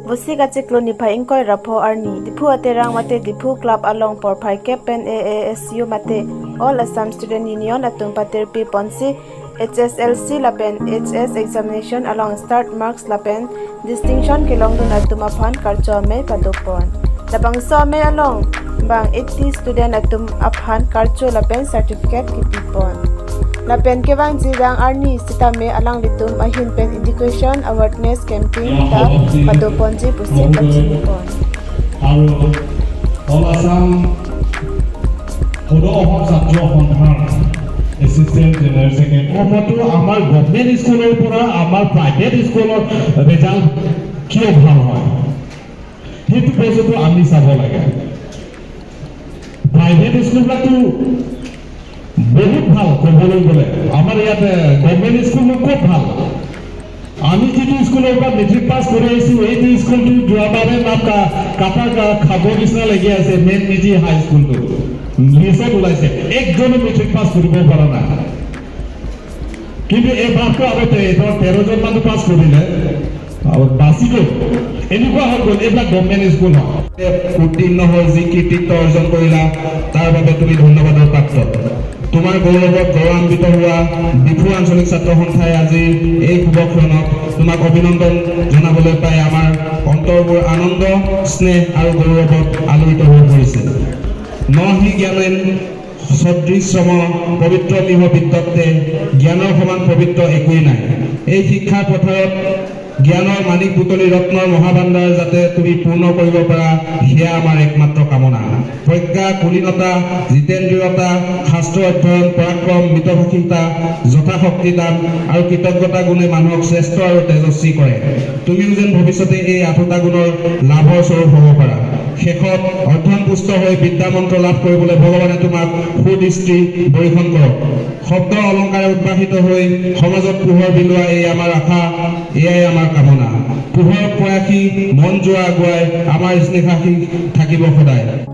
Vusi kachiklo ni phai ingkoi rapho arni diphu aterang mate diphu club along por phai kepen AASU mate All Assam Student Union atum pater pi ponsi HSLC lapen HS examination along start marks lapen distinction kelong dun atum aphan karcho me padopon labang so me along bang 80 student atum aphan karcho lapen certificate kipipon lapen ke bang jidang arni sitame alang litum ahin pen education awareness campaign ta padopon ji pusi pachipon aru All Assam hodo ohon satro honthar assistant general secretary omoto amar government school or pora amar private school or result kiyo bhal hoy hetu bostu to ami sabo lage private school la tu বহুত ভাল কবলৈ গলে আমার ইয়াতে government school খুব ভাল আমি যেটো স্কুলৰ পৰা মেট্ৰিক পাস কৰি আইছো এই স্কুলটো যোৱাবাৰে নাকা কাটা খাব নিচিনা লাগি আছে মেন নিজি হাই স্কুলটো লিসত ওলাইছে একজনে মেট্ৰিক পাস কৰিব পৰা নাই কিন্তু এই বাৰটো আগতে 13 জন মানুহ পাস কৰিলে আৰু বাসিটো এনেকুৱা হৈ গ'ল এইবিলাক গভৰ্নমেন্ট স্কুল হয় উত্তীৰ্ণ হৈ যি কৃতিত্ব অৰ্জন কৰিলা তাৰ বাবে তুমি ধন্যবাদৰ পাত্ৰ তোমাৰ গৌৰৱত গৌৰৱান্বিত হোৱা বিফু আঞ্চলিক ছাত্ৰ সন্থাই আজি এই শুভক্ষণত তোমাক অভিনন্দন জনাবলৈ পাই আমাৰ অন্তৰবোৰ আনন্দ স্নেহ আৰু গৌৰৱত আলোড়িত হৈ পৰিছে নহি জ্ঞানেন সদৃশ্ৰম পবিত্ৰ মিহ বিদ্যতে জ্ঞানৰ সমান পবিত্ৰ একোই নাই এই শিক্ষাৰ পথাৰত জ্ঞানৰ মানিক বুটলি ৰত্নৰ মহাভাণ্ডাৰ যাতে তুমি পূৰ্ণ কৰিব পাৰা হিয়া আমাৰ একমাত্ৰ কামনা প্ৰজ্ঞা কুলীনতা জিতেন্দ্ৰিয়তা শাস্ত্ৰ অধ্যয়ন পৰাক্ৰম মিতভাষিতা যথাশক্তি দান আৰু কৃতজ্ঞতা গুণে মানুহক শ্ৰেষ্ঠ আৰু তেজস্বী কৰে তুমিও যেন ভৱিষ্যতে এই আঠটা গুণৰ লাভৰ স্বৰূপ হ'ব পাৰা শেষত অধ্যয়ন পুষ্ট হৈ বিদ্যা মন্ত্ৰ লাভ কৰিবলৈ ভগৱানে তোমাক সুদৃষ্টি বৰিষণ কৰক শব্দ অলংকাৰে উদ্ভাসিত হৈ সমাজত পোহৰ বিলোৱা এই আমাৰ আশা এয়াই আমাৰ কামনা পোহৰ প্ৰয়াসী মন যোৱা আগুৱাই আমাৰ স্নেহাসী থাকিব সদায়